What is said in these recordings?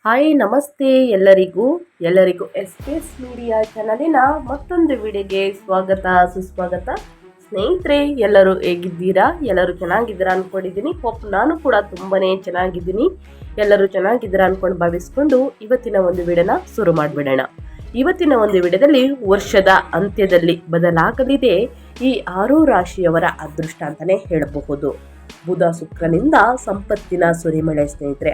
Hi ನಮಸ್ತೆ ಎಲ್ಲರಿಗೂ S P S media ಚಾನಲಿನ ಮತ್ತೊಂದು ವಿಡಿಯೋಗೆ ಸ್ವಾಗತ ಸುಸ್ವಾಗತ. ಸ್ನೇಹಿತರೆ, ಎಲ್ಲರೂ ಹೇಗಿದ್ದೀರಾ? ಎಲ್ಲರೂ ಚೆನ್ನಾಗಿದ್ದೀರಾ ಅಂದ್ಕೊಂಡಿದ್ದೀನಿ. ನಾನು ಕೂಡ ತುಂಬಾನೇ ಚೆನ್ನಾಗಿದ್ದೀನಿ. ಎಲ್ಲರೂ ಚೆನ್ನಾಗಿದ್ದೀರಾ ಅಂದ್ಕೊಂಡು ಭಾವಿಸ್ಕೊಂಡು ಇವತ್ತಿನ ಒಂದು ವಿಡಿಯೋನ ಶುರು ಮಾಡಿಬಿಡೋಣ. ಇವತ್ತಿನ ಒಂದು ವಿಡಿಯೋದಲ್ಲಿ ವರ್ಷದ ಅಂತ್ಯದಲ್ಲಿ ಬದಲಾಗಲಿದೆ ಈ 6 ರಾಶಿಯವರ ಅದೃಷ್ಟ ಅಂತಾನೆ ಹೇಳಬಹುದು. ಬುಧ ಶುಕ್ರನಿಂದ ಸಂಪತ್ತಿನ ಸುರಿಮಳೆ. ಸ್ನೇಹಿತರೆ,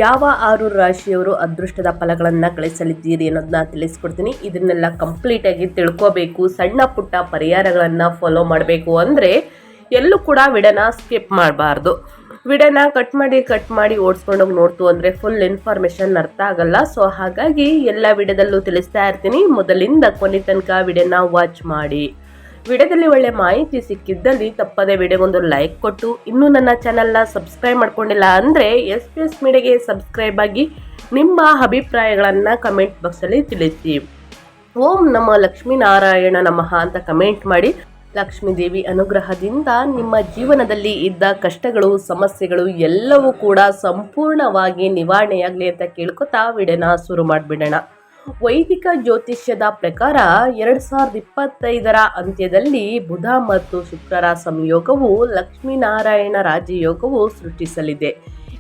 ಯಾವ 6 ರಾಶಿಯವರು ಅದೃಷ್ಟದ ಫಲಗಳನ್ನು ಗಳಿಸಲಿದ್ದೀರಿ ಅನ್ನೋದನ್ನ ತಿಳಿಸ್ಕೊಡ್ತೀನಿ. ಇದನ್ನೆಲ್ಲ ಕಂಪ್ಲೀಟ್ ಆಗಿ ತಿಳ್ಕೋಬೇಕು, ಸಣ್ಣ ಪುಟ್ಟ ಪರಿಹಾರಗಳನ್ನು ಫಾಲೋ ಮಾಡಬೇಕು ಅಂದರೆ ಎಲ್ಲೂ ಕೂಡ ವಿಡಿಯೋನ ಸ್ಕಿಪ್ ಮಾಡಬಾರ್ದು. ವಿಡಿಯೋನ ಕಟ್ ಮಾಡಿ ಓಡಿಸ್ಕೊಂಡೋಗಿ ನೋಡ್ತು ಅಂದರೆ ಫುಲ್ ಇನ್ಫಾರ್ಮೇಷನ್ ಅರ್ಥ ಆಗಲ್ಲ. ಸೊ ಹಾಗಾಗಿ ಎಲ್ಲ ವಿಡಿಯೋದಲ್ಲೂ ತಿಳಿಸ್ತಾ ಇರ್ತೀನಿ. ಮೊದಲಿಂದ ಕೊನೆ ತನಕ ವಿಡಿಯೋನ ವಾಚ್ ಮಾಡಿ. ವಿಡಿಯೋದಲ್ಲಿ ಒಳ್ಳೆ ಮಾಹಿತಿ ಸಿಕ್ಕಿದ್ದಲ್ಲಿ ತಪ್ಪದೆ ವಿಡಿಯೋಗೊಂದು ಲೈಕ್ ಕೊಟ್ಟು, ಇನ್ನೂ ನನ್ನ ಚಾನಲ್ನ ಸಬ್ಸ್ಕ್ರೈಬ್ ಮಾಡ್ಕೊಂಡಿಲ್ಲ ಅಂದರೆ ಎಸ್ ಪಿ ಎಸ್ ಮೀಡಿಯಾಗೆ ಸಬ್ಸ್ಕ್ರೈಬ್ ಆಗಿ ನಿಮ್ಮ ಅಭಿಪ್ರಾಯಗಳನ್ನು ಕಮೆಂಟ್ ಬಾಕ್ಸಲ್ಲಿ ತಿಳಿಸಿ. ಓಂ ನಮ ಲಕ್ಷ್ಮೀನಾರಾಯಣ ನಮಃ ಅಂತ ಕಮೆಂಟ್ ಮಾಡಿ. ಲಕ್ಷ್ಮೀದೇವಿ ಅನುಗ್ರಹದಿಂದ ನಿಮ್ಮ ಜೀವನದಲ್ಲಿ ಇದ್ದ ಕಷ್ಟಗಳು, ಸಮಸ್ಯೆಗಳು ಎಲ್ಲವೂ ಕೂಡ ಸಂಪೂರ್ಣವಾಗಿ ನಿವಾರಣೆಯಾಗಲಿ ಅಂತ ಕೇಳ್ಕೊತಾ ವಿಡಿಯೋನ ಶುರು ಮಾಡಿಬಿಡೋಣ. ವೈದಿಕ ಜ್ಯೋತಿಷ್ಯದ ಪ್ರಕಾರ 2025ರ ಅಂತ್ಯದಲ್ಲಿ ಬುಧ ಮತ್ತು ಶುಕ್ರರ ಸಂಯೋಗವು ಲಕ್ಷ್ಮೀನಾರಾಯಣ ರಾಜಯೋಗವು ಸೃಷ್ಟಿಸಲಿದೆ.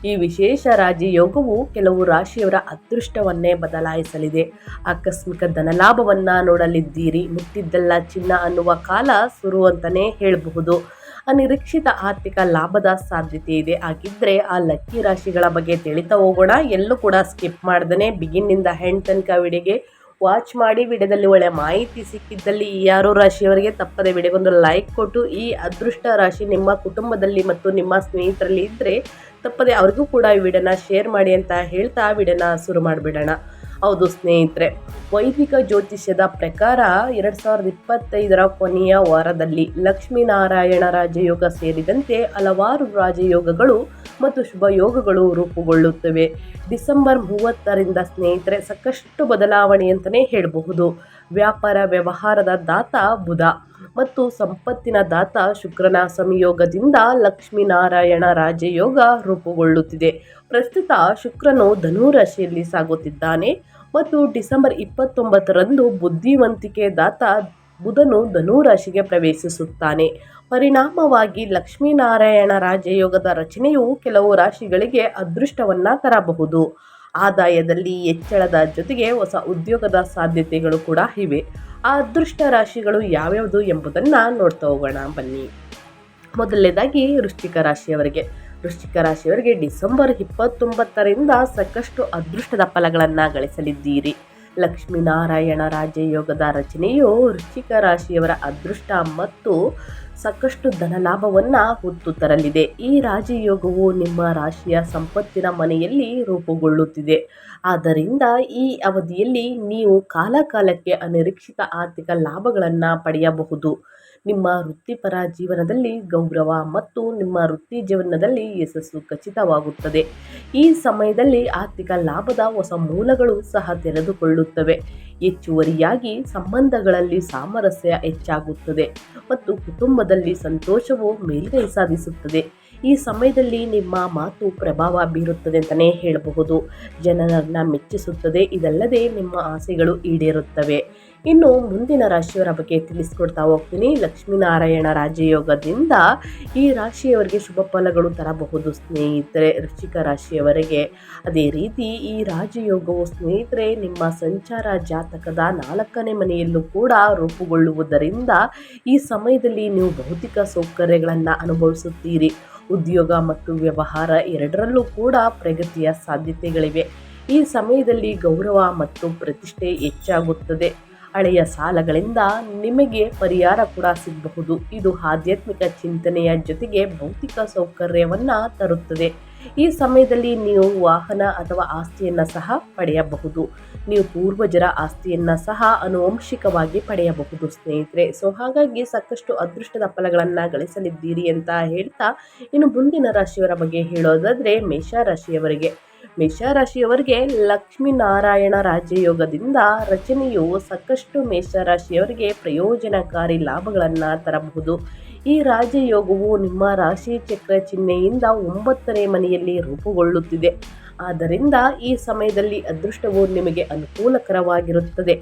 ಈ ವಿಶೇಷ ರಾಜಯೋಗವು ಕೆಲವು ರಾಶಿಯವರ ಅದೃಷ್ಟವನ್ನೇ ಬದಲಾಯಿಸಲಿದೆ. ಆಕಸ್ಮಿಕ ಧನಲಾಭವನ್ನ ನೋಡಲಿದ್ದೀರಿ. ಮುಟ್ಟಿದ್ದೆಲ್ಲ ಚಿನ್ನ ಅನ್ನುವ ಕಾಲ ಶುರು ಅಂತಾನೆ ಹೇಳಬಹುದು. ಅನಿರೀಕ್ಷಿತ ಆರ್ಥಿಕ ಲಾಭದ ಸಾಧ್ಯತೆ ಇದೆ. ಹಾಗಿದ್ರೆ ಆ ಲಕ್ಕಿ ರಾಶಿಗಳ ಬಗ್ಗೆ ತಿಳಿತಾ ಹೋಗೋಣ. ಎಲ್ಲೂ ಕೂಡ ಸ್ಕಿಪ್ ಮಾಡ್ದೇ ಬಿಗಿನ್ನಿಂದ ಹೆಂಡ್ ತನಕ ವಿಡಿಯೋಗೆ ವಾಚ್ ಮಾಡಿ. ವಿಡಿಯೋದಲ್ಲಿ ಒಳ್ಳೆ ಮಾಹಿತಿ ಸಿಕ್ಕಿದ್ದಲ್ಲಿ ಈ 6 ರಾಶಿಯವರಿಗೆ ತಪ್ಪದೆ ವಿಡಿಯೋಗೊಂದು ಲೈಕ್ ಕೊಟ್ಟು, ಈ ಅದೃಷ್ಟ ರಾಶಿ ನಿಮ್ಮ ಕುಟುಂಬದಲ್ಲಿ ಮತ್ತು ನಿಮ್ಮ ಸ್ನೇಹಿತರಲ್ಲಿ ಇದ್ದರೆ ತಪ್ಪದೆ ಅವ್ರಿಗೂ ಕೂಡ ಈ ವಿಡಿಯೋನ ಶೇರ್ ಮಾಡಿ ಅಂತ ಹೇಳ್ತಾ ವಿಡಿಯೋನ ಶುರು ಮಾಡಿಬಿಡೋಣ. ಹೌದು ಸ್ನೇಹಿತರೆ, ವೈದಿಕ ಜ್ಯೋತಿಷ್ಯದ ಪ್ರಕಾರ 2025ರ ಕೊನೆಯ ವಾರದಲ್ಲಿ ಲಕ್ಷ್ಮೀನಾರಾಯಣ ರಾಜಯೋಗ ಸೇರಿದಂತೆ ಹಲವಾರು ರಾಜಯೋಗಗಳು ಮತ್ತು ಶುಭ ಯೋಗಗಳು ರೂಪುಗೊಳ್ಳುತ್ತವೆ. ಡಿಸೆಂಬರ್ 30ರಿಂದ ಸ್ನೇಹಿತರೆ ಸಾಕಷ್ಟು ಬದಲಾವಣೆ ಅಂತಲೇ ಹೇಳಬಹುದು. ವ್ಯಾಪಾರ ವ್ಯವಹಾರದ ದಾತ ಬುಧ ಮತ್ತು ಸಂಪತ್ತಿನ ದಾತ ಶುಕ್ರನ ಸಂಯೋಗದಿಂದ ಲಕ್ಷ್ಮೀನಾರಾಯಣ ರಾಜಯೋಗ ರೂಪುಗೊಳ್ಳುತ್ತಿದೆ. ಪ್ರಸ್ತುತ ಶುಕ್ರನು ಧನು ರಾಶಿಯಲ್ಲಿ ಸಾಗುತ್ತಿದ್ದಾನೆ ಮತ್ತು ಡಿಸೆಂಬರ್ 29ರಂದು ಬುದ್ಧಿವಂತಿಕೆ ದಾತ ಬುಧನು ಧನು ರಾಶಿಗೆ ಪ್ರವೇಶಿಸುತ್ತಾನೆ. ಪರಿಣಾಮವಾಗಿ ಲಕ್ಷ್ಮೀನಾರಾಯಣ ರಾಜಯೋಗದ ರಚನೆಯು ಕೆಲವು ರಾಶಿಗಳಿಗೆ ಅದೃಷ್ಟವನ್ನ ತರಬಹುದು. ಆದಾಯದಲ್ಲಿ ಹೆಚ್ಚಳದ ಜೊತೆಗೆ ಹೊಸ ಉದ್ಯೋಗದ ಸಾಧ್ಯತೆಗಳು ಕೂಡ ಇವೆ. ಆ ಅದೃಷ್ಟ ರಾಶಿಗಳು ಯಾವ್ಯಾವುದು ಎಂಬುದನ್ನು ನೋಡ್ತಾ ಹೋಗೋಣ ಬನ್ನಿ. ಮೊದಲನೇದಾಗಿ ವೃಶ್ಚಿಕ ರಾಶಿಯವರಿಗೆ ಡಿಸೆಂಬರ್ 29ರಿಂದ ಸಾಕಷ್ಟು ಅದೃಷ್ಟದ ಫಲಗಳನ್ನು ಗಳಿಸಲಿದ್ದೀರಿ. ಲಕ್ಷ್ಮೀನಾರಾಯಣ ರಾಜಯೋಗದ ರಚನೆಯು ವೃಶ್ಚಿಕ ರಾಶಿಯವರ ಅದೃಷ್ಟ ಮತ್ತು ಸಾಕಷ್ಟು ಧನಲಾಭವನ್ನು ಹೊತ್ತು ತರಲಿದೆ. ಈ ರಾಜಯೋಗವು ನಿಮ್ಮ ರಾಶಿಯ ಸಂಪತ್ತಿನ ಮನೆಯಲ್ಲಿ ರೂಪುಗೊಳ್ಳುತ್ತಿದೆ. ಆದ್ದರಿಂದ ಈ ಅವಧಿಯಲ್ಲಿ ನೀವು ಕಾಲಕಾಲಕ್ಕೆ ಅನಿರೀಕ್ಷಿತ ಆರ್ಥಿಕ ಲಾಭಗಳನ್ನು ಪಡೆಯಬಹುದು. ನಿಮ್ಮ ವೃತ್ತಿಪರ ಜೀವನದಲ್ಲಿ ಗೌರವ ಮತ್ತು ನಿಮ್ಮ ವೃತ್ತಿ ಜೀವನದಲ್ಲಿ ಯಶಸ್ಸು ಖಚಿತವಾಗುತ್ತದೆ. ಈ ಸಮಯದಲ್ಲಿ ಆರ್ಥಿಕ ಲಾಭದ ಹೊಸ ಮೂಲಗಳು ಸಹ ತೆರೆದುಕೊಳ್ಳುತ್ತವೆ. ಹೆಚ್ಚುವರಿಯಾಗಿ ಸಂಬಂಧಗಳಲ್ಲಿ ಸಾಮರಸ್ಯ ಹೆಚ್ಚಾಗುತ್ತದೆ ಮತ್ತು ಕುಟುಂಬದಲ್ಲಿ ಸಂತೋಷವು ಮೇಲ್ಗೈ ಸಾಧಿಸುತ್ತದೆ. ಈ ಸಮಯದಲ್ಲಿ ನಿಮ್ಮ ಮಾತು ಪ್ರಭಾವ ಬೀರುತ್ತದೆ ಅಂತಲೇ ಹೇಳಬಹುದು. ಜನರನ್ನು ಮೆಚ್ಚಿಸುತ್ತದೆ. ಇದಲ್ಲದೆ ನಿಮ್ಮ ಆಸೆಗಳು ಈಡೇರುತ್ತವೆ. ಇನ್ನು ಮುಂದಿನ ರಾಶಿಯವರ ಬಗ್ಗೆ ತಿಳಿಸ್ಕೊಡ್ತಾ ಹೋಗ್ತೀನಿ. ಲಕ್ಷ್ಮೀನಾರಾಯಣ ರಾಜಯೋಗದಿಂದ ಈ ರಾಶಿಯವರಿಗೆ ಶುಭ ಫಲಗಳು ತರಬಹುದು ಸ್ನೇಹಿತರೆ. ವೃಶ್ಚಿಕ ರಾಶಿಯವರಿಗೆ ಅದೇ ರೀತಿ ಈ ರಾಜಯೋಗವು ಸ್ನೇಹಿತರೆ ನಿಮ್ಮ ಸಂಚಾರ ಜಾತಕದ 4ನೇ ಮನೆಯಲ್ಲೂ ಕೂಡ ರೂಪುಗೊಳ್ಳುವುದರಿಂದ ಈ ಸಮಯದಲ್ಲಿ ನೀವು ಭೌತಿಕ ಸೌಕರ್ಯಗಳನ್ನು ಅನುಭವಿಸುತ್ತೀರಿ. ಉದ್ಯೋಗ ಮತ್ತು ವ್ಯವಹಾರ ಎರಡರಲ್ಲೂ ಕೂಡ ಪ್ರಗತಿಯ ಸಾಧ್ಯತೆಗಳಿವೆ. ಈ ಸಮಯದಲ್ಲಿ ಗೌರವ ಮತ್ತು ಪ್ರತಿಷ್ಠೆ ಹೆಚ್ಚಾಗುತ್ತದೆ. ಹಳೆಯ ಸಾಲಗಳಿಂದ ನಿಮಗೆ ಪರಿಹಾರ ಕೂಡ ಸಿಗಬಹುದು. ಇದು ಆಧ್ಯಾತ್ಮಿಕ ಚಿಂತನೆಯ ಜೊತೆಗೆ ಭೌತಿಕ ಸೌಕರ್ಯವನ್ನು ತರುತ್ತದೆ. ಈ ಸಮಯದಲ್ಲಿ ನೀವು ವಾಹನ ಅಥವಾ ಆಸ್ತಿಯನ್ನು ಸಹ ಪಡೆಯಬಹುದು. ನೀವು ಪೂರ್ವಜರ ಆಸ್ತಿಯನ್ನು ಸಹ ಆನುವಂಶಿಕವಾಗಿ ಪಡೆಯಬಹುದು ಸ್ನೇಹಿತರೆ. ಸೊ ಹಾಗಾಗಿ ಸಾಕಷ್ಟು ಅದೃಷ್ಟದ ಫಲಗಳನ್ನು ಗಳಿಸಲಿದ್ದೀರಿ ಅಂತ ಹೇಳ್ತಾ, ಇನ್ನು ಮುಂದಿನ ರಾಶಿಯವರ ಬಗ್ಗೆ ಹೇಳೋದಾದರೆ ಮೇಷರಾಶಿಯವರಿಗೆ ಲಕ್ಷ್ಮೀನಾರಾಯಣ ರಾಜಯೋಗದಿಂದ ರಚನೆಯು ಸಾಕಷ್ಟು ಮೇಷರಾಶಿಯವರಿಗೆ ಪ್ರಯೋಜನಕಾರಿ ಲಾಭಗಳನ್ನು ತರಬಹುದು. ಈ ರಾಜಯೋಗವು ನಿಮ್ಮ ರಾಶಿ ಚಕ್ರ ಚಿಹ್ನೆಯಿಂದ 9ನೇ ಮನೆಯಲ್ಲಿ ರೂಪುಗೊಳ್ಳುತ್ತಿದೆ. ಆದ್ದರಿಂದ ಈ ಸಮಯದಲ್ಲಿ ಅದೃಷ್ಟವು ನಿಮಗೆ ಅನುಕೂಲಕರವಾಗಿರುತ್ತದೆ.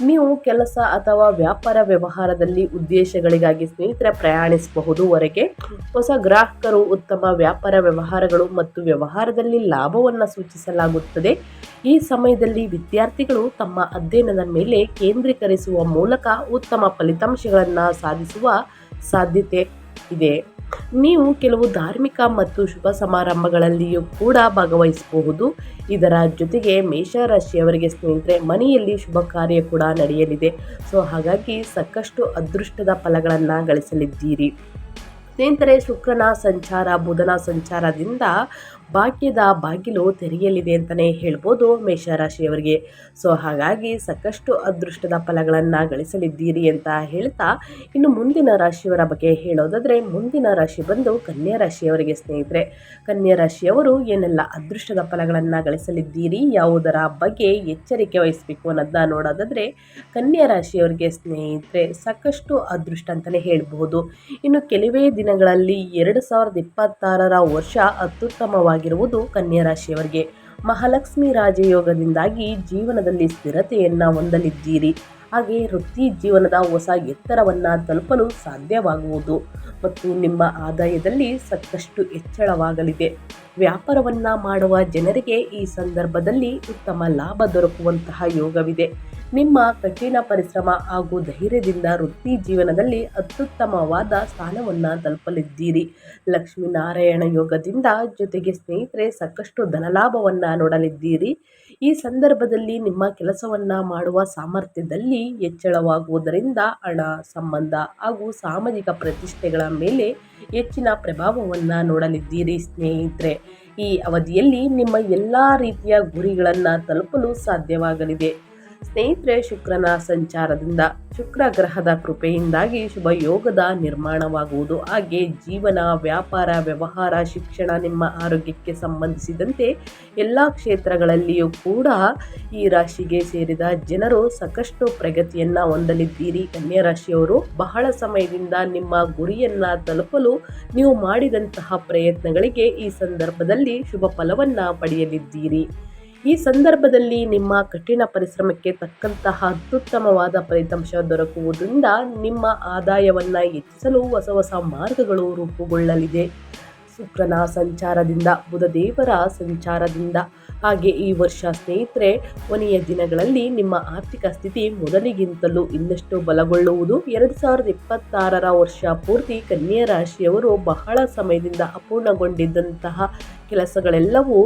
ನೀವು ಕೆಲಸ ಅಥವಾ ವ್ಯಾಪಾರ ವ್ಯವಹಾರದಲ್ಲಿ ಉದ್ದೇಶಗಳಿಗಾಗಿ ಸ್ನೇಹಿತರೆ ಪ್ರಯಾಣಿಸಬಹುದು. ಹೊರಗೆ ಹೊಸ ಗ್ರಾಹಕರು, ಉತ್ತಮ ವ್ಯಾಪಾರ ವ್ಯವಹಾರಗಳು ಮತ್ತು ವ್ಯವಹಾರದಲ್ಲಿ ಲಾಭವನ್ನು ಸೂಚಿಸಲಾಗುತ್ತದೆ. ಈ ಸಮಯದಲ್ಲಿ ವಿದ್ಯಾರ್ಥಿಗಳು ತಮ್ಮ ಅಧ್ಯಯನದ ಮೇಲೆ ಕೇಂದ್ರೀಕರಿಸುವ ಮೂಲಕ ಉತ್ತಮ ಫಲಿತಾಂಶಗಳನ್ನು ಸಾಧಿಸುವ ಸಾಧ್ಯತೆ ಇದೆ. ನೀವು ಕೆಲವು ಧಾರ್ಮಿಕ ಮತ್ತು ಶುಭ ಸಮಾರಂಭಗಳಲ್ಲಿಯೂ ಕೂಡ ಭಾಗವಹಿಸಬಹುದು. ಇದರ ಜೊತೆಗೆ ಮೇಷರಾಶಿಯವರಿಗೆ ಸ್ನೇಹಿತರೆ ಮನೆಯಲ್ಲಿ ಶುಭ ಕಾರ್ಯ ಕೂಡ ನಡೆಯಲಿದೆ. ಹಾಗಾಗಿ ಸಾಕಷ್ಟು ಅದೃಷ್ಟದ ಫಲಗಳನ್ನು ಗಳಿಸಲಿದ್ದೀರಿ. ಸ್ನೇಹಿತರೆ, ಶುಕ್ರನ ಸಂಚಾರ, ಬುಧನ ಸಂಚಾರದಿಂದ ಭಾಗ್ಯದ ಬಾಗಿಲು ತೆರೆಯಲಿದೆ ಅಂತಲೇ ಹೇಳ್ಬೋದು ಮೇಷರಾಶಿಯವರಿಗೆ. ಹಾಗಾಗಿ ಸಾಕಷ್ಟು ಅದೃಷ್ಟದ ಫಲಗಳನ್ನು ಗಳಿಸಲಿದ್ದೀರಿ ಅಂತ ಹೇಳ್ತಾ, ಇನ್ನು ಮುಂದಿನ ರಾಶಿಯವರ ಬಗ್ಗೆ ಹೇಳೋದಾದರೆ, ಮುಂದಿನ ರಾಶಿ ಬಂದು ಕನ್ಯಾ ರಾಶಿಯವರಿಗೆ. ಸ್ನೇಹಿತರೆ, ಕನ್ಯಾ ರಾಶಿಯವರು ಏನೆಲ್ಲ ಅದೃಷ್ಟದ ಫಲಗಳನ್ನು ಗಳಿಸಲಿದ್ದೀರಿ, ಯಾವುದರ ಬಗ್ಗೆ ಎಚ್ಚರಿಕೆ ವಹಿಸಬೇಕು ಅನ್ನೋದನ್ನ ನೋಡೋದಾದರೆ, ಕನ್ಯಾ ರಾಶಿಯವರಿಗೆ ಸ್ನೇಹಿತರೆ ಸಾಕಷ್ಟು ಅದೃಷ್ಟ ಅಂತಲೇ ಹೇಳ್ಬಹುದು. ಇನ್ನು ಕೆಲವೇ ದಿನಗಳಲ್ಲಿ 2026 ವರ್ಷ ಅತ್ಯುತ್ತಮವಾಗಿರುವುದು ಕನ್ಯಾ ರಾಶಿಯವರಿಗೆ. ಮಹಾಲಕ್ಷ್ಮಿ ರಾಜಯೋಗದಿಂದಾಗಿ ಜೀವನದಲ್ಲಿ ಸ್ಥಿರತೆಯನ್ನು ಹೊಂದಲಿದ್ದೀರಿ. ಹಾಗೆ ವೃತ್ತಿ ಜೀವನದ ಹೊಸ ಎತ್ತರವನ್ನು ತಲುಪಲು ಸಾಧ್ಯವಾಗುವುದು ಮತ್ತು ನಿಮ್ಮ ಆದಾಯದಲ್ಲಿ ಸಾಕಷ್ಟು ಹೆಚ್ಚಳವಾಗಲಿದೆ. ವ್ಯಾಪಾರವನ್ನು ಮಾಡುವ ಜನರಿಗೆ ಈ ಸಂದರ್ಭದಲ್ಲಿ ಉತ್ತಮ ಲಾಭ ದೊರಕುವಂತಹ ಯೋಗವಿದೆ. ನಿಮ್ಮ ಕಠಿಣ ಪರಿಶ್ರಮ ಹಾಗೂ ಧೈರ್ಯದಿಂದ ವೃತ್ತಿ ಜೀವನದಲ್ಲಿ ಅತ್ಯುತ್ತಮವಾದ ಸ್ಥಾನವನ್ನು ತಲುಪಲಿದ್ದೀರಿ. ಲಕ್ಷ್ಮೀನಾರಾಯಣ ಯೋಗದಿಂದ ಜೊತೆಗೆ ಸ್ನೇಹಿತರೆ ಸಾಕಷ್ಟು ಧನಲಾಭವನ್ನು ನೋಡಲಿದ್ದೀರಿ. ಈ ಸಂದರ್ಭದಲ್ಲಿ ನಿಮ್ಮ ಕೆಲಸವನ್ನು ಮಾಡುವ ಸಾಮರ್ಥ್ಯದಲ್ಲಿ ಹೆಚ್ಚಳವಾಗುವುದರಿಂದ ಹಣ, ಸಂಬಂಧ ಹಾಗೂ ಸಾಮಾಜಿಕ ಪ್ರತಿಷ್ಠೆಗಳ ಮೇಲೆ ಹೆಚ್ಚಿನ ಪ್ರಭಾವವನ್ನು ನೋಡಲಿದ್ದೀರಿ. ಸ್ನೇಹಿತರೆ, ಈ ಅವಧಿಯಲ್ಲಿ ನಿಮ್ಮ ಎಲ್ಲ ರೀತಿಯ ಗುರಿಗಳನ್ನು ತಲುಪಲು ಸಾಧ್ಯವಾಗಲಿದೆ. ಸ್ನೇಹಿತರೆ, ಶುಕ್ರನ ಸಂಚಾರದಿಂದ, ಶುಕ್ರ ಗ್ರಹದ ಕೃಪೆಯಿಂದಾಗಿ ಶುಭ ಯೋಗದ ನಿರ್ಮಾಣವಾಗುವುದು. ಹಾಗೆ ಜೀವನ, ವ್ಯಾಪಾರ, ವ್ಯವಹಾರ, ಶಿಕ್ಷಣ, ನಿಮ್ಮ ಆರೋಗ್ಯಕ್ಕೆ ಸಂಬಂಧಿಸಿದಂತೆ ಎಲ್ಲ ಕ್ಷೇತ್ರಗಳಲ್ಲಿಯೂ ಕೂಡ ಈ ರಾಶಿಗೆ ಸೇರಿದ ಜನರು ಸಾಕಷ್ಟು ಪ್ರಗತಿಯನ್ನು ಹೊಂದಲಿದ್ದೀರಿ. ಕನ್ಯಾ ರಾಶಿಯವರು ಬಹಳ ಸಮಯದಿಂದ ನಿಮ್ಮ ಗುರಿಯನ್ನು ತಲುಪಲು ನೀವು ಮಾಡಿದಂತಹ ಪ್ರಯತ್ನಗಳಿಗೆ ಈ ಸಂದರ್ಭದಲ್ಲಿ ಶುಭ ಫಲವನ್ನು ಪಡೆಯಲಿದ್ದೀರಿ. ಈ ಸಂದರ್ಭದಲ್ಲಿ ನಿಮ್ಮ ಕಠಿಣ ಪರಿಶ್ರಮಕ್ಕೆ ತಕ್ಕಂತಹ ಅತ್ಯುತ್ತಮವಾದ ಫಲಿತಾಂಶ ದೊರಕುವುದರಿಂದ ನಿಮ್ಮ ಆದಾಯವನ್ನು ಹೆಚ್ಚಿಸಲು ಹೊಸ ಹೊಸ ಮಾರ್ಗಗಳು ರೂಪುಗೊಳ್ಳಲಿದೆ. ಶುಕ್ರನ ಸಂಚಾರದಿಂದ, ಬುಧದೇವರ ಸಂಚಾರದಿಂದ, ಹಾಗೆ ಈ ವರ್ಷ ಸ್ನೇಹಿತರೆ ಕೊನೆಯ ದಿನಗಳಲ್ಲಿ ನಿಮ್ಮ ಆರ್ಥಿಕ ಸ್ಥಿತಿ ಮೊದಲಿಗಿಂತಲೂ ಇನ್ನಷ್ಟು ಬಲಗೊಳ್ಳುವುದು. 2026 ವರ್ಷ ಪೂರ್ತಿ ಕನ್ಯಾ ರಾಶಿಯವರು ಬಹಳ ಸಮಯದಿಂದ ಅಪೂರ್ಣಗೊಂಡಿದ್ದಂತಹ ಕೆಲಸಗಳೆಲ್ಲವೂ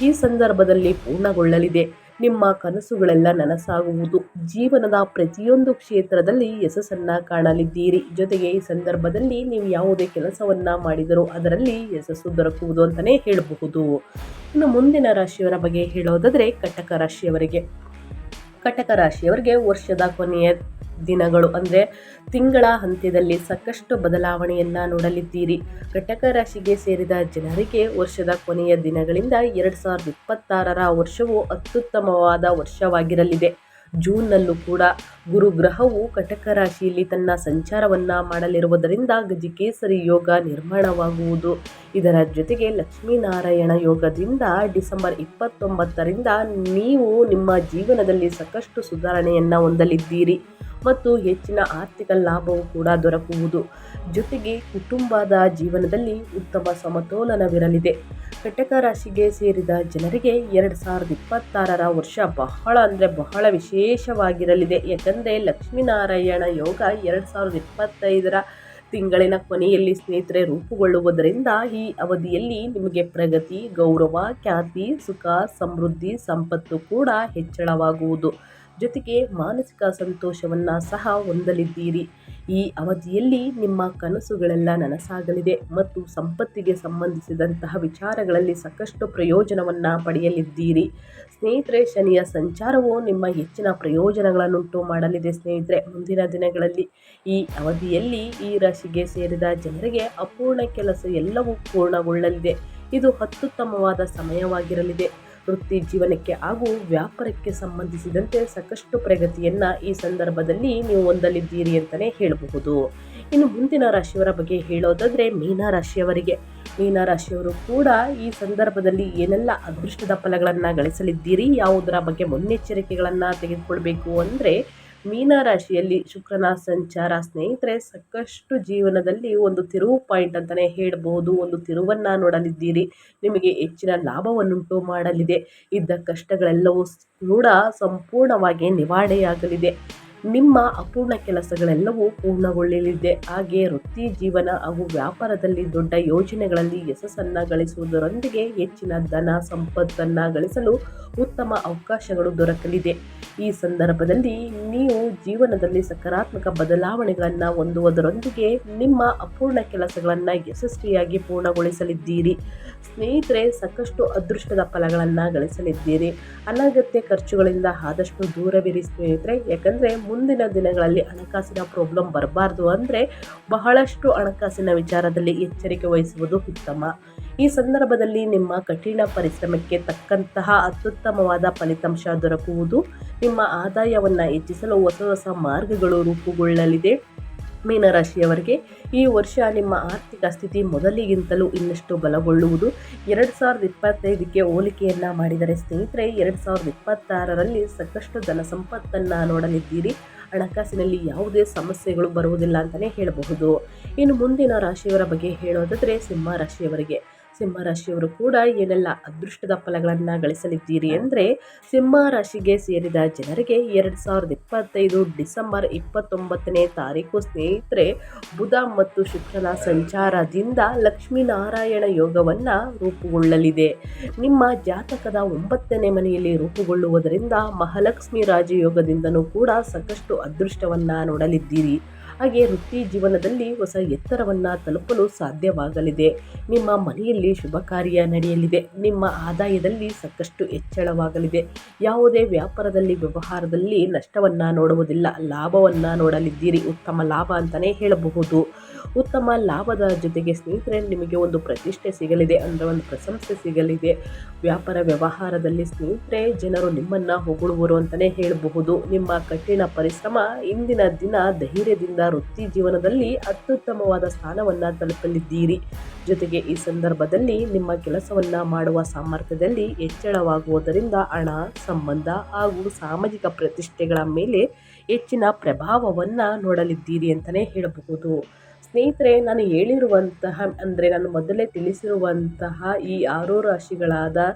ಈ ಸಂದರ್ಭದಲ್ಲಿ ಪೂರ್ಣಗೊಳ್ಳಲಿದೆ. ನಿಮ್ಮ ಕನಸುಗಳೆಲ್ಲ ನನಸಾಗುವುದು. ಜೀವನದ ಪ್ರತಿಯೊಂದು ಕ್ಷೇತ್ರದಲ್ಲಿ ಯಶಸ್ಸನ್ನು ಕಾಣಲಿದ್ದೀರಿ. ಜೊತೆಗೆ ಈ ಸಂದರ್ಭದಲ್ಲಿ ನೀವು ಯಾವುದೇ ಕೆಲಸವನ್ನು ಮಾಡಿದರೂ ಅದರಲ್ಲಿ ಯಶಸ್ಸು ದೊರಕುವುದು ಅಂತಲೇ ಹೇಳಬಹುದು. ಇನ್ನು ಮುಂದಿನ ರಾಶಿಯವರ ಬಗ್ಗೆ ಹೇಳೋದಾದರೆ, ಕಟಕ ರಾಶಿಯವರಿಗೆ. ಕಟಕ ರಾಶಿಯವರಿಗೆ ವರ್ಷದ ಕೊನೆಯ ದಿನಗಳು ಅಂದರೆ ತಿಂಗಳ ಅಂತ್ಯದಲ್ಲಿ ಸಾಕಷ್ಟು ಬದಲಾವಣೆಯನ್ನು ನೋಡಲಿದ್ದೀರಿ. ಕಟಕ ರಾಶಿಗೆ ಸೇರಿದ ಜನರಿಗೆ ವರ್ಷದ ಕೊನೆಯ ದಿನಗಳಿಂದ 2026 ವರ್ಷವು ಅತ್ಯುತ್ತಮವಾದ ವರ್ಷವಾಗಿರಲಿದೆ. ಜೂನ್ನಲ್ಲೂ ಕೂಡ ಗುರುಗ್ರಹವು ಕಟಕ ರಾಶಿಯಲ್ಲಿ ತನ್ನ ಸಂಚಾರವನ್ನು ಮಾಡಲಿರುವುದರಿಂದ ಗಜಕೇಸರಿ ಯೋಗ ನಿರ್ಮಾಣವಾಗುವುದು. ಇದರ ಜೊತೆಗೆ ಲಕ್ಷ್ಮೀನಾರಾಯಣ ಯೋಗದಿಂದ ಡಿಸೆಂಬರ್ 29ರಿಂದ ನೀವು ನಿಮ್ಮ ಜೀವನದಲ್ಲಿ ಸಾಕಷ್ಟು ಸುಧಾರಣೆಯನ್ನು ಹೊಂದಲಿದ್ದೀರಿ ಮತ್ತು ಹೆಚ್ಚಿನ ಆರ್ಥಿಕ ಲಾಭವೂ ಕೂಡ ದೊರಕುವುದು. ಜೊತೆಗೆ ಕುಟುಂಬದ ಜೀವನದಲ್ಲಿ ಉತ್ತಮ ಸಮತೋಲನವಿರಲಿದೆ. ಕಟಕ ರಾಶಿಗೆ ಸೇರಿದ ಜನರಿಗೆ 2026 ವರ್ಷ ಬಹಳ ವಿಶೇಷವಾಗಿರಲಿದೆ. ಯಾಕಂದರೆ ಲಕ್ಷ್ಮೀನಾರಾಯಣ ಯೋಗ 2025 ತಿಂಗಳಿನ ಕೊನೆಯಲ್ಲಿ ಸ್ನೇಹಿತರೆ ರೂಪುಗೊಳ್ಳುವುದರಿಂದ ಈ ಅವಧಿಯಲ್ಲಿ ನಿಮಗೆ ಪ್ರಗತಿ, ಗೌರವ, ಖ್ಯಾತಿ, ಸುಖ, ಸಮೃದ್ಧಿ, ಸಂಪತ್ತು ಕೂಡ ಹೆಚ್ಚಳವಾಗುವುದು. ಜೊತೆಗೆ ಮಾನಸಿಕ ಸಂತೋಷವನ್ನು ಸಹ ಹೊಂದಲಿದ್ದೀರಿ. ಈ ಅವಧಿಯಲ್ಲಿ ನಿಮ್ಮ ಕನಸುಗಳೆಲ್ಲ ನನಸಾಗಲಿದೆ ಮತ್ತು ಸಂಪತ್ತಿಗೆ ಸಂಬಂಧಿಸಿದಂತಹ ವಿಚಾರಗಳಲ್ಲಿ ಸಾಕಷ್ಟು ಪ್ರಯೋಜನವನ್ನು ಪಡೆಯಲಿದ್ದೀರಿ. ಸ್ನೇಹಿತರೆ, ಶನಿಯ ಸಂಚಾರವು ನಿಮ್ಮ ಹೆಚ್ಚಿನ ಪ್ರಯೋಜನಗಳನ್ನುಂಟು ಮಾಡಲಿದೆ. ಸ್ನೇಹಿತರೆ, ಮುಂದಿನ ದಿನಗಳಲ್ಲಿ ಈ ಅವಧಿಯಲ್ಲಿ ಈ ರಾಶಿಗೆ ಸೇರಿದ ಜನರಿಗೆ ಅಪೂರ್ಣ ಕೆಲಸ ಎಲ್ಲವೂ ಪೂರ್ಣಗೊಳ್ಳಲಿದೆ. ಇದು ಅತ್ಯುತ್ತಮವಾದ ಸಮಯವಾಗಿರಲಿದೆ. ವೃತ್ತಿ ಜೀವನಕ್ಕೆ ಹಾಗೂ ವ್ಯಾಪಾರಕ್ಕೆ ಸಂಬಂಧಿಸಿದಂತೆ ಸಾಕಷ್ಟು ಪ್ರಗತಿಯನ್ನು ಈ ಸಂದರ್ಭದಲ್ಲಿ ನೀವು ಹೊಂದಲಿದ್ದೀರಿ ಅಂತಲೇ ಹೇಳಬಹುದು. ಇನ್ನು ಮುಂದಿನ ರಾಶಿಯವರ ಬಗ್ಗೆ ಹೇಳೋದಾದರೆ, ಮೀನ ರಾಶಿಯವರಿಗೆ. ಮೀನರಾಶಿಯವರು ಕೂಡ ಈ ಸಂದರ್ಭದಲ್ಲಿ ಏನೆಲ್ಲ ಅದೃಷ್ಟದ ಫಲಗಳನ್ನು ಗಳಿಸಲಿದ್ದೀರಿ, ಯಾವುದರ ಬಗ್ಗೆ ಮುನ್ನೆಚ್ಚರಿಕೆಗಳನ್ನು ತೆಗೆದುಕೊಳ್ಬೇಕು ಅಂದರೆ, ಮೀನರಾಶಿಯಲ್ಲಿ ಶುಕ್ರನ ಸಂಚಾರ ಸ್ನೇಹಿತರೆ ಸಾಕಷ್ಟು ಜೀವನದಲ್ಲಿ ಒಂದು ತಿರುವು ಪಾಯಿಂಟ್ ಅಂತಲೇ ಹೇಳಬಹುದು. ಒಂದು ತಿರುವನ್ನು ನೋಡಲಿದ್ದೀರಿ, ನಿಮಗೆ ಹೆಚ್ಚಿನ ಲಾಭವನ್ನುಂಟು ಮಾಡಲಿದೆ. ಇದ್ದ ಕಷ್ಟಗಳೆಲ್ಲವೂ ಕೂಡ ಸಂಪೂರ್ಣವಾಗಿ ನಿವಾರಣೆಯಾಗಲಿದೆ. ನಿಮ್ಮ ಅಪೂರ್ಣ ಕೆಲಸಗಳೆಲ್ಲವೂ ಪೂರ್ಣಗೊಳ್ಳಲಿದೆ. ಹಾಗೆ ವೃತ್ತಿ ಜೀವನ ಹಾಗೂ ವ್ಯಾಪಾರದಲ್ಲಿ ದೊಡ್ಡ ಯೋಜನೆಗಳಲ್ಲಿ ಯಶಸ್ಸನ್ನು ಗಳಿಸುವುದರೊಂದಿಗೆ ಹೆಚ್ಚಿನ ಧನ ಸಂಪತ್ತನ್ನು ಗಳಿಸಲು ಉತ್ತಮ ಅವಕಾಶಗಳು ದೊರಕಲಿದೆ. ಈ ಸಂದರ್ಭದಲ್ಲಿ ನೀವು ಜೀವನದಲ್ಲಿ ಸಕಾರಾತ್ಮಕ ಬದಲಾವಣೆಗಳನ್ನು ಹೊಂದುವುದರೊಂದಿಗೆ ನಿಮ್ಮ ಅಪೂರ್ಣ ಕೆಲಸಗಳನ್ನು ಯಶಸ್ವಿಯಾಗಿ ಪೂರ್ಣಗೊಳಿಸಲಿದ್ದೀರಿ. ಸ್ನೇಹಿತರೆ, ಸಾಕಷ್ಟು ಅದೃಷ್ಟದ ಫಲಗಳನ್ನು ಗಳಿಸಲಿದ್ದೀರಿ. ಅನಗತ್ಯ ಖರ್ಚುಗಳಿಂದ ಆದಷ್ಟು ದೂರವಿರಿ ಸ್ನೇಹಿತರೆ. ಯಾಕಂದರೆ ಮುಂದಿನ ದಿನಗಳಲ್ಲಿ ಹಣಕಾಸಿನ ಪ್ರಾಬ್ಲಮ್ ಬರಬಾರ್ದು ಅಂದರೆ ಬಹಳಷ್ಟು ಹಣಕಾಸಿನ ವಿಚಾರದಲ್ಲಿ ಎಚ್ಚರಿಕೆ ವಹಿಸುವುದು ಉತ್ತಮ. ಈ ಸಂದರ್ಭದಲ್ಲಿ ನಿಮ್ಮ ಕಠಿಣ ಪರಿಶ್ರಮಕ್ಕೆ ತಕ್ಕಂತಹ ಅತ್ಯುತ್ತಮವಾದ ಫಲಿತಾಂಶ ದೊರಕುವುದು. ನಿಮ್ಮ ಆದಾಯವನ್ನು ಹೆಚ್ಚಿಸಲು ಹೊಸ ಹೊಸ ಮಾರ್ಗಗಳು ರೂಪುಗೊಳ್ಳಲಿದೆ. ಮೀನರಾಶಿಯವರಿಗೆ ಈ ವರ್ಷ ನಿಮ್ಮ ಆರ್ಥಿಕ ಸ್ಥಿತಿ ಮೊದಲಿಗಿಂತಲೂ ಇನ್ನಷ್ಟು ಬಲಗೊಳ್ಳುವುದು. 2025ಕ್ಕೆ ಹೋಲಿಕೆಯನ್ನು ಮಾಡಿದರೆ ಸ್ನೇಹಿತರೆ, 2026ರಲ್ಲಿ ಸಾಕಷ್ಟು ಧನ ಸಂಪತ್ತನ್ನು ನೋಡಲಿದ್ದೀರಿ. ಹಣಕಾಸಿನಲ್ಲಿ ಯಾವುದೇ ಸಮಸ್ಯೆಗಳು ಬರುವುದಿಲ್ಲ ಅಂತಲೇ ಹೇಳಬಹುದು. ಇನ್ನು ಮುಂದಿನ ರಾಶಿಯವರ ಬಗ್ಗೆ ಹೇಳೋದಾದರೆ ಸಿಂಹರಾಶಿಯವರು ಕೂಡ ಏನೆಲ್ಲ ಅದೃಷ್ಟದ ಫಲಗಳನ್ನು ಗಳಿಸಲಿದ್ದೀರಿ ಅಂದರೆ, ಸಿಂಹರಾಶಿಗೆ ಸೇರಿದ ಜನರಿಗೆ 2025 ಡಿಸೆಂಬರ್ 29ನೇ ತಾರೀಕು ಸ್ನೇಹಿತರೆ, ಬುಧ ಮತ್ತು ಶುಕ್ರನ ಸಂಚಾರದಿಂದ ಲಕ್ಷ್ಮೀನಾರಾಯಣ ಯೋಗವನ್ನು ರೂಪುಗೊಳ್ಳಲಿದೆ. ನಿಮ್ಮ ಜಾತಕದ 9ನೇ ಮನೆಯಲ್ಲಿ ರೂಪುಗೊಳ್ಳುವುದರಿಂದ ಮಹಾಲಕ್ಷ್ಮಿ ರಾಜಯೋಗದಿಂದನೂ ಕೂಡ ಸಾಕಷ್ಟು ಅದೃಷ್ಟವನ್ನು ನೋಡಲಿದ್ದೀರಿ. ಹಾಗೆ ವೃತ್ತಿ ಜೀವನದಲ್ಲಿ ಹೊಸ ಎತ್ತರವನ್ನು ತಲುಪಲು ಸಾಧ್ಯವಾಗಲಿದೆ. ನಿಮ್ಮ ಮನೆಯಲ್ಲಿ ಶುಭ ಕಾರ್ಯ ನಡೆಯಲಿದೆ. ನಿಮ್ಮ ಆದಾಯದಲ್ಲಿ ಸಾಕಷ್ಟು ಹೆಚ್ಚಳವಾಗಲಿದೆ. ಯಾವುದೇ ವ್ಯವಹಾರದಲ್ಲಿ ನಷ್ಟವನ್ನು ನೋಡುವುದಿಲ್ಲ, ಲಾಭವನ್ನು ನೋಡಲಿದ್ದೀರಿ. ಉತ್ತಮ ಲಾಭ ಅಂತಲೇ ಹೇಳಬಹುದು. ಉತ್ತಮ ಲಾಭದ ಜೊತೆಗೆ ಸ್ನೇಹಿತರೆ, ನಿಮಗೆ ಒಂದು ಪ್ರತಿಷ್ಠೆ ಸಿಗಲಿದೆ, ಅಂದರೆ ಒಂದು ಪ್ರಶಂಸೆ ಸಿಗಲಿದೆ. ವ್ಯವಹಾರದಲ್ಲಿ ಸ್ನೇಹಿತರೆ, ಜನರು ನಿಮ್ಮನ್ನು ಹೊಗಳುವರು ಅಂತಲೇ ಹೇಳಬಹುದು. ನಿಮ್ಮ ಕಠಿಣ ಪರಿಶ್ರಮ ಇಂದಿನ ದಿನ ಧೈರ್ಯದಿಂದ ವೃತ್ತಿ ಜೀವನದಲ್ಲಿ ಅತ್ಯುತ್ತಮವಾದ ಸ್ಥಾನವನ್ನು ತಲುಪಲಿದ್ದೀರಿ. ಜೊತೆಗೆ ಈ ಸಂದರ್ಭದಲ್ಲಿ ನಿಮ್ಮ ಕೆಲಸವನ್ನು ಮಾಡುವ ಸಾಮರ್ಥ್ಯದಲ್ಲಿ ಹೆಚ್ಚಳವಾಗುವುದರಿಂದ ಹಣ, ಸಂಬಂಧ ಹಾಗೂ ಸಾಮಾಜಿಕ ಪ್ರತಿಷ್ಠೆಗಳ ಮೇಲೆ ಹೆಚ್ಚಿನ ಪ್ರಭಾವವನ್ನು ನೋಡಲಿದ್ದೀರಿ ಅಂತಲೇ ಹೇಳಬಹುದು. ಸ್ನೇಹಿತರೆ, ನಾನು ಹೇಳಿರುವಂತಹ ಅಂದರೆ ನಾನು ಮೊದಲೇ ತಿಳಿಸಿರುವಂತಹ ಈ 6 ರಾಶಿಗಳಾದ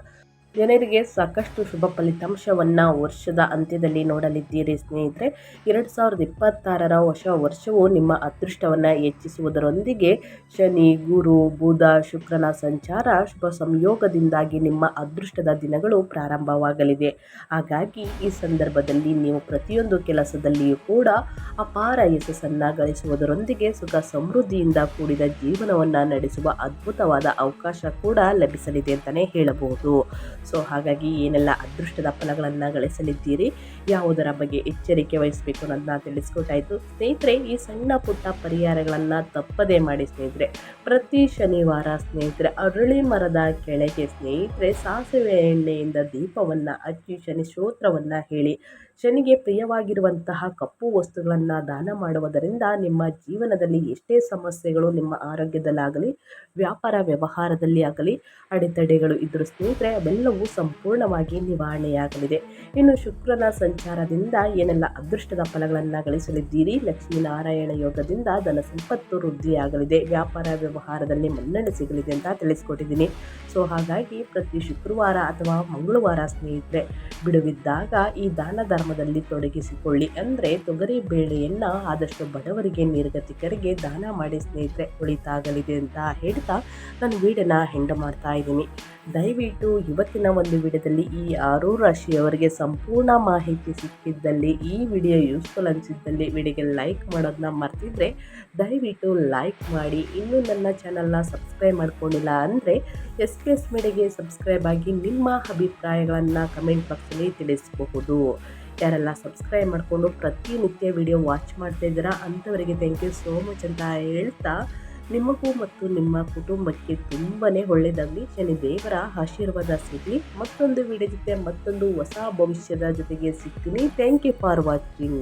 ಜನರಿಗೆ ಸಾಕಷ್ಟು ಶುಭ ಫಲಿತಾಂಶವನ್ನು ವರ್ಷದ ಅಂತ್ಯದಲ್ಲಿ ನೋಡಲಿದ್ದೀರಿ ಸ್ನೇಹಿತರೆ. 2026ರ ಹೊಸ ವರ್ಷವು ನಿಮ್ಮ ಅದೃಷ್ಟವನ್ನು ಹೆಚ್ಚಿಸುವುದರೊಂದಿಗೆ ಶನಿ, ಗುರು, ಬುಧ, ಶುಕ್ರನ ಸಂಚಾರ ಶುಭ ಸಂಯೋಗದಿಂದಾಗಿ ನಿಮ್ಮ ಅದೃಷ್ಟದ ದಿನಗಳು ಪ್ರಾರಂಭವಾಗಲಿದೆ. ಹಾಗಾಗಿ ಈ ಸಂದರ್ಭದಲ್ಲಿ ನೀವು ಪ್ರತಿಯೊಂದು ಕೆಲಸದಲ್ಲಿಯೂ ಕೂಡ ಅಪಾರ ಯಶಸ್ಸನ್ನು ಗಳಿಸುವುದರೊಂದಿಗೆ ಸುಖ ಸಮೃದ್ಧಿಯಿಂದ ಕೂಡಿದ ಜೀವನವನ್ನು ನಡೆಸುವ ಅದ್ಭುತವಾದ ಅವಕಾಶ ಕೂಡ ಲಭಿಸಲಿದೆ ಅಂತಲೇ ಹೇಳಬಹುದು. ಸೊ ಹಾಗಾಗಿ ಏನೆಲ್ಲ ಅದೃಷ್ಟದ ಫಲಗಳನ್ನು ಗಳಿಸಲಿದ್ದೀರಿ, ಯಾವುದರ ಬಗ್ಗೆ ಎಚ್ಚರಿಕೆ ವಹಿಸಬೇಕು ಅನ್ನೋದನ್ನ ತಿಳಿಸ್ಕೊಟ್ಟಾಯಿತು ಸ್ನೇಹಿತರೆ. ಈ ಸಣ್ಣ ಪುಟ್ಟ ಪರಿಹಾರಗಳನ್ನು ತಪ್ಪದೇ ಮಾಡಿ ಸ್ನೇಹಿತರೆ. ಪ್ರತಿ ಶನಿವಾರ ಸ್ನೇಹಿತರೆ, ಅರಳಿ ಮರದ ಕೆಳಗೆ ಸ್ನೇಹಿತರೆ ಸಾಸಿವೆ ಎಣ್ಣೆಯಿಂದ ದೀಪವನ್ನು ಹಚ್ಚಿ ಶನಿ ಸ್ತೋತ್ರವನ್ನು ಹೇಳಿ, ಶನಿಗೆ ಪ್ರಿಯವಾಗಿರುವಂತಹ ಕಪ್ಪು ವಸ್ತುಗಳನ್ನು ದಾನ ಮಾಡುವುದರಿಂದ ನಿಮ್ಮ ಜೀವನದಲ್ಲಿ ಎಷ್ಟೇ ಸಮಸ್ಯೆಗಳು ನಿಮ್ಮ ಆರೋಗ್ಯದಲ್ಲಾಗಲಿ, ವ್ಯವಹಾರದಲ್ಲಿ ಆಗಲಿ ಅಡೆತಡೆಗಳು ಇದ್ದರೂ ಸ್ನೇಹಿತರೆ ಅವೆಲ್ಲವೂ ಸಂಪೂರ್ಣವಾಗಿ ನಿವಾರಣೆಯಾಗಲಿದೆ. ಇನ್ನು ಶುಕ್ರನ ಸಂಚಾರದಿಂದ ಏನೆಲ್ಲ ಅದೃಷ್ಟದ ಫಲಗಳನ್ನು ಗಳಿಸಲಿದ್ದೀರಿ. ಲಕ್ಷ್ಮೀನಾರಾಯಣ ಯೋಗದಿಂದ ಧನ ಸಂಪತ್ತು ವೃದ್ಧಿಯಾಗಲಿದೆ. ವ್ಯವಹಾರದಲ್ಲಿ ಮನ್ನಣೆ ಸಿಗಲಿದೆ ಅಂತ ತಿಳಿಸ್ಕೊಟ್ಟಿದ್ದೀನಿ. ಸೊ ಹಾಗಾಗಿ ಪ್ರತಿ ಶುಕ್ರವಾರ ಅಥವಾ ಮಂಗಳವಾರ ಸ್ನೇಹಿತರೆ ಬಿಡುವಿದ್ದಾಗ ಈ ದಾನ ಧರ್ಮದಲ್ಲಿ ತೊಡಗಿಸಿಕೊಳ್ಳಿ. ಅಂದರೆ ತೊಗರಿ ಬೇಳೆಯನ್ನು ಆದಷ್ಟು ಬಡವರಿಗೆ, ನಿರ್ಗತಿಕರಿಗೆ ದಾನ ಮಾಡಿ ಸ್ನೇಹಿತರೆ, ಒಳಿತಾಗಲಿದೆ ಅಂತ ಹೇಳ್ತಾ ನಾನು ವಿಡಿಯೋನ ಎಂಡ್ ಮಾಡ್ತಾ ಇದ್ದೀನಿ. ದಯವಿಟ್ಟು ಇವತ್ತಿನ ಒಂದು ವಿಡಿಯೋದಲ್ಲಿ ಈ 6 ರಾಶಿಯವರಿಗೆ ಸಂಪೂರ್ಣ ಮಾಹಿತಿ ಸಿಕ್ಕಿದ್ದಲ್ಲಿ, ಈ ವಿಡಿಯೋ ಯೂಸ್ಫುಲ್ ಅನಿಸಿದ್ದಲ್ಲಿ ವಿಡಿಯೋಗೆ ಲೈಕ್ ಮಾಡೋದನ್ನ ಮರ್ತಿದ್ರೆ ದಯವಿಟ್ಟು ಲೈಕ್ ಮಾಡಿ. ಇನ್ನೂ ನನ್ನ ಚಾನಲ್ನ ಸಬ್ಸ್ಕ್ರೈಬ್ ಮಾಡ್ಕೊಂಡಿಲ್ಲ ಅಂದರೆ SPS ಮೀಡಿಯಾಗೆ ಸಬ್ಸ್ಕ್ರೈಬ್ ಆಗಿ ನಿಮ್ಮ ಅಭಿಪ್ರಾಯಗಳನ್ನು ಕಮೆಂಟ್ ಬಾಕ್ಸಲ್ಲಿ ತಿಳಿಸಬಹುದು. ಯಾರೆಲ್ಲ ಸಬ್ಸ್ಕ್ರೈಬ್ ಮಾಡಿಕೊಂಡು ಪ್ರತಿನಿತ್ಯ ವಿಡಿಯೋ ವಾಚ್ ಮಾಡ್ತಾ ಇದ್ದೀರಾ ಅಂಥವರಿಗೆ ಥ್ಯಾಂಕ್ ಯು ಸೋ ಮಚ್ ಅಂತ ಹೇಳ್ತಾ, ನಿಮಗೂ ಮತ್ತು ನಿಮ್ಮ ಕುಟುಂಬಕ್ಕೆ ತುಂಬಾ ಒಳ್ಳೆಯದಾಗಲಿ, ಶನಿ ದೇವರ ಆಶೀರ್ವಾದ ಸಿಗಲಿ. ಮತ್ತೊಂದು ವಿಡಿಯೋ ಜೊತೆ ಮತ್ತೊಂದು ಹೊಸ ಭವಿಷ್ಯದ ಜೊತೆಗೆ ಸಿಗ್ತೀನಿ. Thank you for watching.